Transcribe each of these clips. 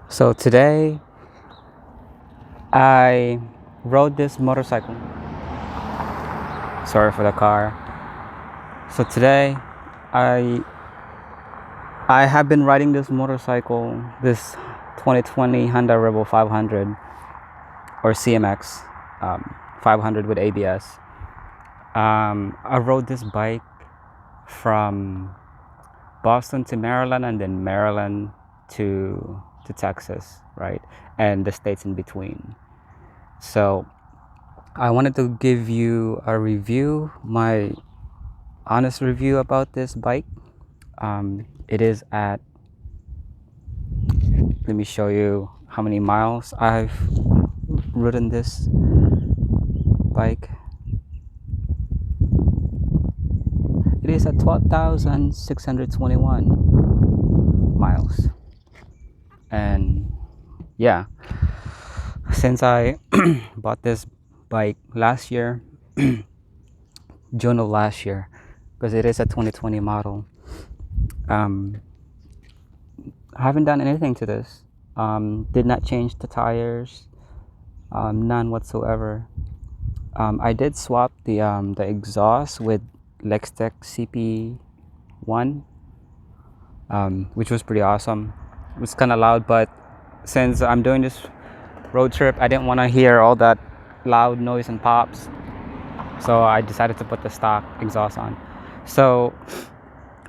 So today I rode this motorcycle. Sorry for the car. So today I I have been riding this motorcycle, this 2020 Honda Rebel 500 or CMX 500 with ABS. I rode this bike from Boston to Maryland and then Maryland to Texas, right? And the states in between. So I wanted to give you a review, my honest review about this bike. It is at, let me show you how many miles I've ridden this bike. It is at 12,621 miles. And yeah, since I bought this bike last year, June of last year, because it is a 2020 model, um, I haven't done anything to this. Did not change the tires, none whatsoever. I did swap the exhaust with Lextech CP1, which was pretty awesome. It was kind of loud, but since I'm doing this road trip, I didn't want to hear all that loud noise and pops, so I decided to put the stock exhaust on. So,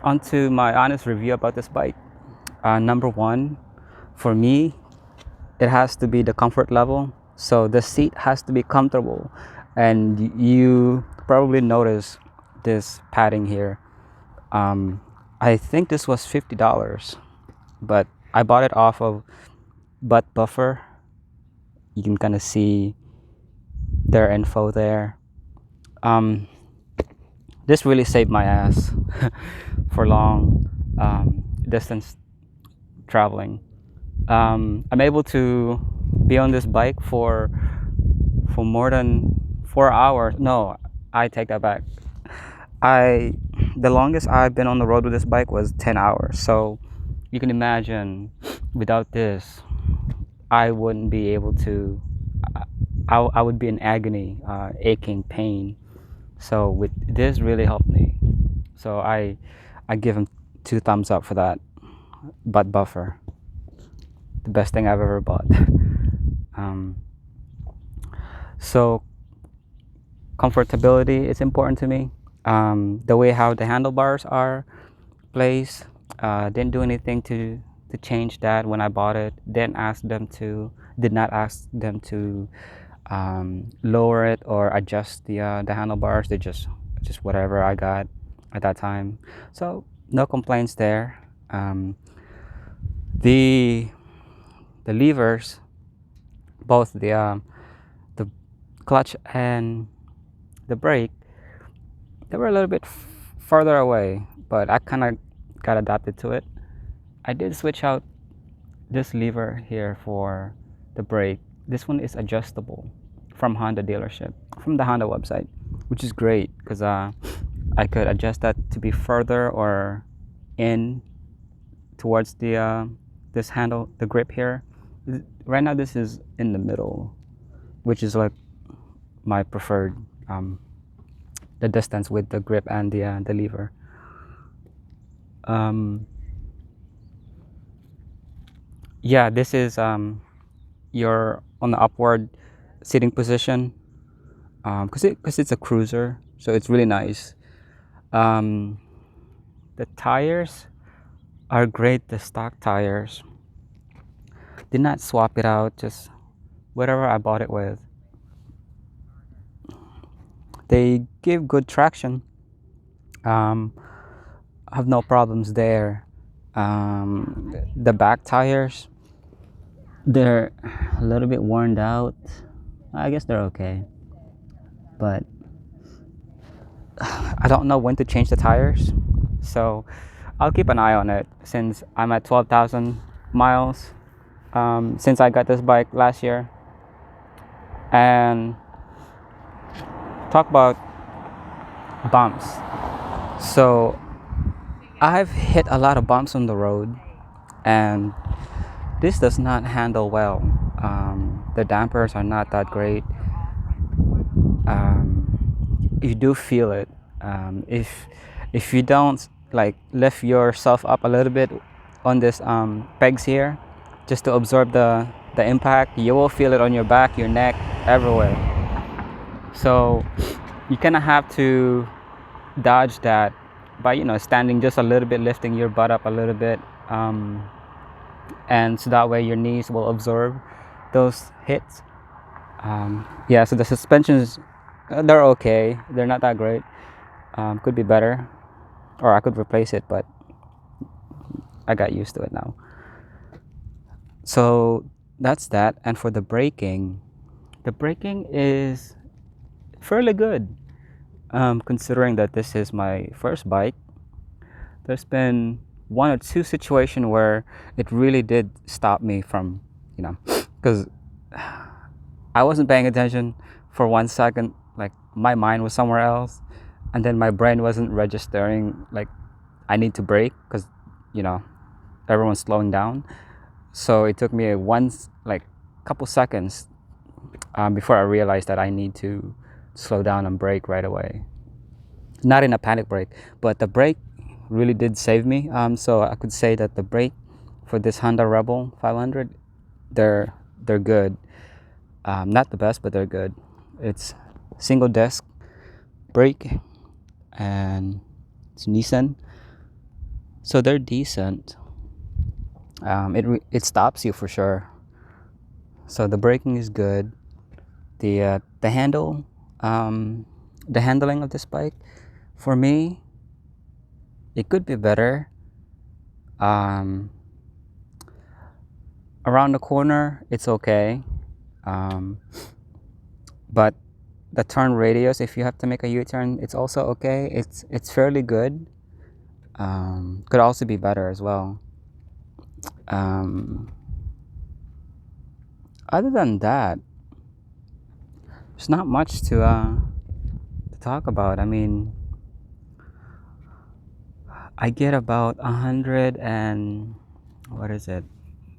onto my honest review about this bike. Number one, for me, it has to be the comfort level. So the seat has to be comfortable, and you probably notice this padding here. I think this was $50, but I bought it off of Butt Buffer. You can kind of see their info there. Um, this really saved my ass for long distance traveling. I'm able to be on this bike for more than 4 hours. No, I take that back. I the longest I've been on the road with this bike was 10 hours. So you can imagine, without this, I wouldn't be able to. I would be in agony, aching pain. So with this, really helped me. So I give him two thumbs up for that. Butt Buffer, the best thing I've ever bought. Um, so comfortability is important to me. The way how the handlebars are placed, didn't do anything to change that when I bought it. Did not ask them to lower it or adjust the handlebars. They just whatever I got at that time. So no complaints there. The the levers, both the clutch and the brake, they were a little bit farther away, but I kind of got adapted to it. I did switch out this lever here for the brake. This one is adjustable from Honda dealership, from the Honda website, which is great because I could adjust that to be further or in towards the this handle, the grip here. Right now, this is in the middle, which is like my preferred, the distance with the grip and the lever. Um, yeah, this is you're on the upward sitting position, because it's a cruiser, so it's really nice. Um, the tires are great. The stock tires. Did not swap it out. Just whatever I bought it with. They give good traction. I have no problems there. The back tires, they're a little bit worn out. I guess they're okay, but I don't know when to change the tires. So I'll keep an eye on it since I'm at 12,000 miles since I got this bike last year. And talk about bumps. So I've hit a lot of bumps on the road, and this does not handle well. The dampers are not that great. You do feel it. If you don't like lift yourself up a little bit on this pegs here, just to absorb the impact, you will feel it on your back, your neck, everywhere. So you kind of have to dodge that by standing just a little bit, lifting your butt up a little bit, and so that way your knees will absorb those hits. Yeah, so the suspensions, they're okay. They're not that great. Could be better, or I could replace it, but I got used to it now. So that's that. And for the braking is fairly good, considering that this is my first bike. There's been one or two situations where it really did stop me from, because I wasn't paying attention for 1 second. Like my mind was somewhere else, and then my brain wasn't registering. Like I need to brake because, everyone's slowing down. So it took me like couple seconds before I realized that I need to slow down and brake right away. Not in a panic brake, but the brake really did save me. So I could say that the brake for this Honda Rebel 500, they're good. Not the best, but they're good. It's single disc brake, and it's Nissan, so they're decent. It stops you for sure. So the braking is good. The handle, the handling of this bike, for me, it could be better. Um, Around the corner, it's okay. But the turn radius, if you have to make a U-turn, it's also okay. It's fairly good. Could also be better as well. Other than that, there's not much to talk about. I mean, I get about 100 and what is it,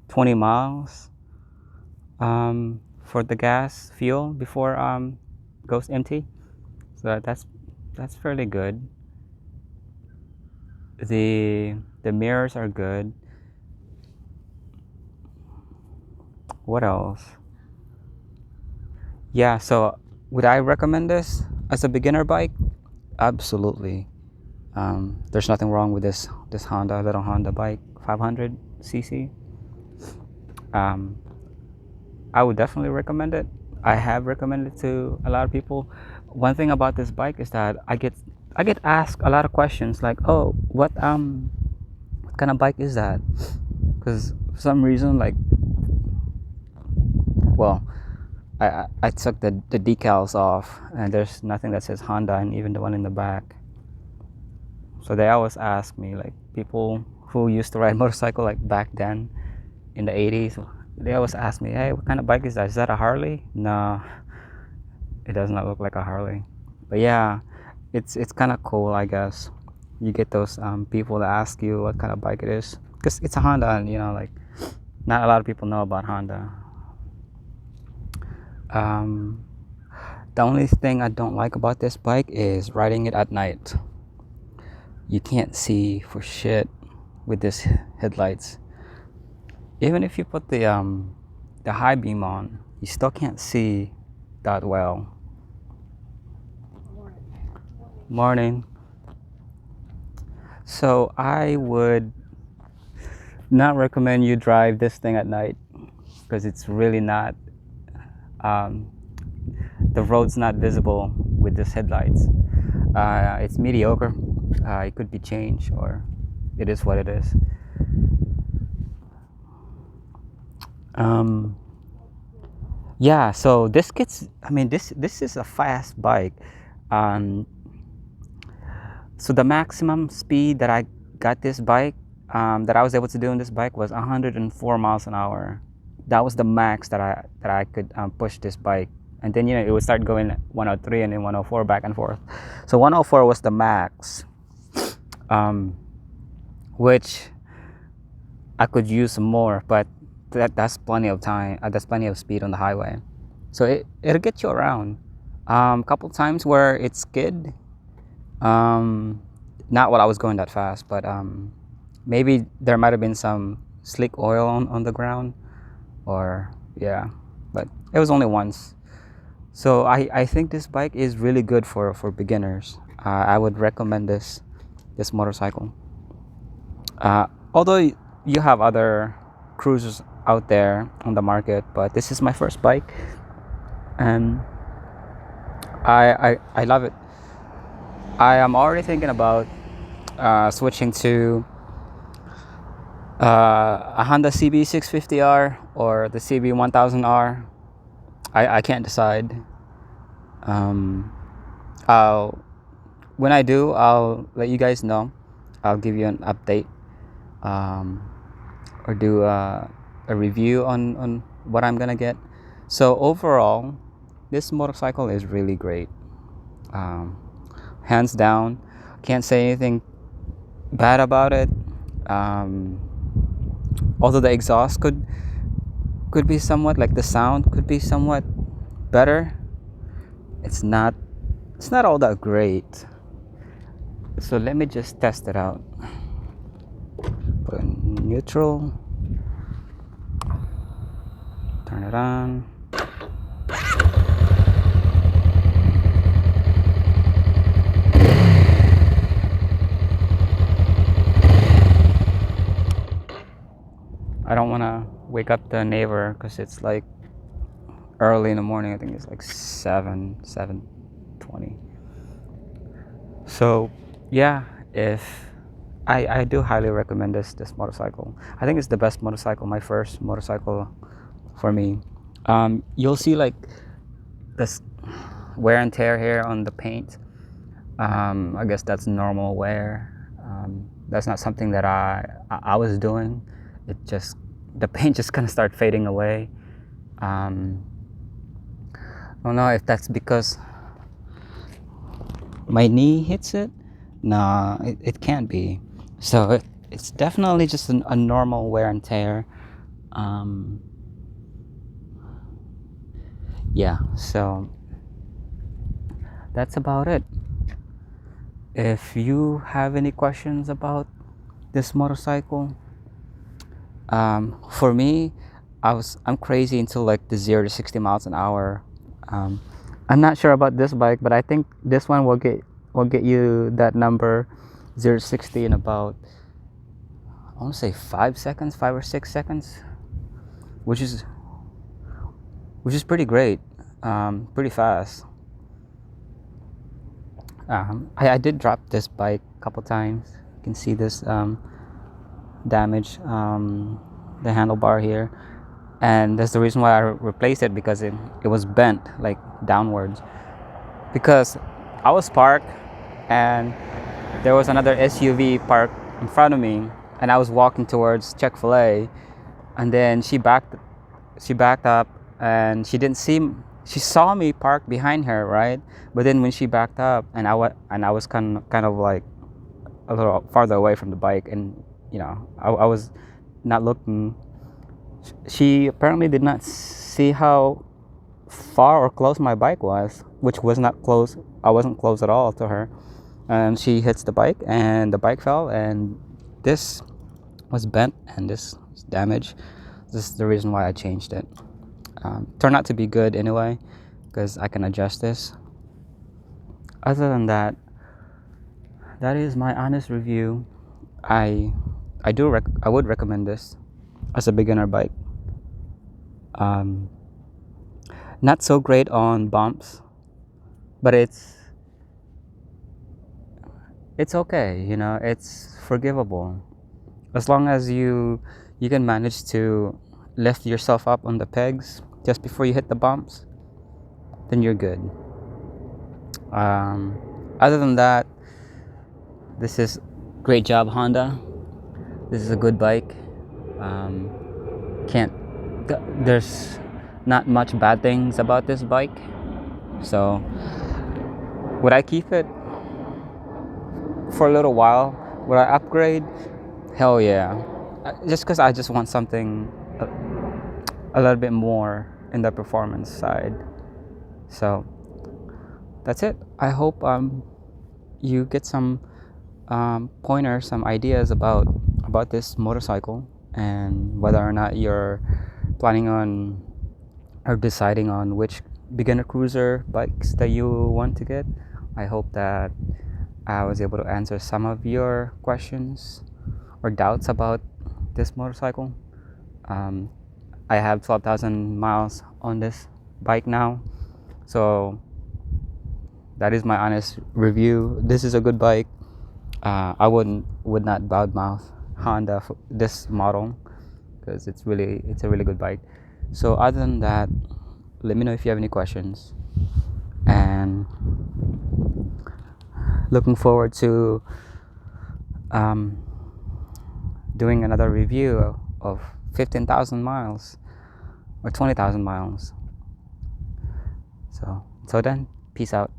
20 miles for the gas fuel before goes empty. So that's fairly good. The mirrors are good. What else? Yeah, so would I recommend this as a beginner bike? Absolutely. There's nothing wrong with this little Honda bike, 500 cc. I would definitely recommend it. I have recommended it to a lot of people. One thing about this bike is that I get asked a lot of questions like, "Oh, what kind of bike is that?" Because for some reason, like, well, I took the decals off, and there's nothing that says Honda, and even the one in the back. So they always ask me, like people who used to ride motorcycle like back then in the 80s, they always ask me, "Hey, what kind of bike is that? Is that a Harley?" No, it does not look like a Harley. But yeah, it's kind of cool, I guess. You get those people that ask you what kind of bike it is, because it's a Honda, and like not a lot of people know about Honda. The only thing I don't like about this bike is riding it at night. You can't see for shit with this headlights. Even if you put the high beam on, you still can't see that well. Morning. So I would not recommend you drive this thing at night, because it's really not, the road's not visible with this headlights. It's mediocre. It could be changed, or it is what it is. Yeah, so this is a fast bike. So the maximum speed that I got this bike, that I was able to do on this bike, was 104 miles an hour. That was the max that I could push this bike. And then it would start going 103 and then 104 back and forth. So 104 was the max, which I could use more, but that's plenty of time. That's plenty of speed on the highway. So it'll get you around. Couple times where it skid. Um, Not while I was going that fast, but maybe there might have been some slick oil on the ground, or yeah, but it was only once. So I think this bike is really good for beginners. I would recommend this motorcycle. Although you have other cruisers out there on the market, but this is my first bike, and I love it. I am already thinking about switching to a Honda CB650R or the CB1000R. I can't decide. Um, I'll When I do, I'll let you guys know. I'll give you an update, um, or do a review on what I'm gonna get. So overall, this motorcycle is really great. Um, Hands down, can't say anything bad about it. Um, Although the exhaust could be somewhat, like the sound could be somewhat better, it's not all that great. So let me just test it out. Put in neutral, turn it on. I don't want to wake up the neighbor because it's like early in the morning. I think it's like 7:20. So yeah, if I do highly recommend this motorcycle. I think it's the best motorcycle, my first motorcycle for me. You'll see like this wear and tear here on the paint. I guess that's normal wear. That's not something that I was doing. It just, the paint just kind of start fading away. I don't know if that's because my knee hits it. No, it can't be. So it's definitely just a normal wear and tear. Um, yeah, so that's about it. If you have any questions about this motorcycle, for me, I'm crazy until like the 0 to 60 miles an hour. I'm not sure about this bike, but I think this one will get you that number 0 to 60 in about, I want to say 5 seconds, 5 or 6 seconds, which is pretty great, pretty fast. I did drop this bike a couple times. You can see this damage, the handlebar here, and that's the reason why I replaced it, because it was bent like downwards, because I was parked and there was another SUV parked in front of me, and I was walking towards Chick-fil-A, and then she backed up, and she saw me parked behind her, right? But then when she backed up, and I was kind of like a little farther away from the bike, and I was not looking. She apparently did not see how far or close my bike was, which was not close. I wasn't close at all to her, and she hits the bike, and the bike fell, and this was bent, and this was damaged. This is the reason why I changed it. Turned out to be good anyway, because I can adjust this. Other than that, that is my honest review. I would recommend this as a beginner bike. Not so great on bumps, but it's okay. It's forgivable as long as you can manage to lift yourself up on the pegs just before you hit the bumps. Then you're good. Other than that, this is great job, Honda. This is a good bike. Can't There's not much bad things about this bike. So would I keep it for a little while? Would I upgrade? Hell yeah. Just because I just want something a little bit more in the performance side. So that's it. I hope you get some pointers, some ideas about this motorcycle, and whether or not you're planning on or deciding on which beginner cruiser bikes that you want to get. I hope that I was able to answer some of your questions or doubts about this motorcycle. um, I have 12,000 miles on this bike now, so that is my honest review. This is a good bike. I would not badmouth Honda for this model because it's a really good bike. So other than that, let me know if you have any questions, and looking forward to um, doing another review of 15,000 miles or 20,000 miles. So until then, peace out.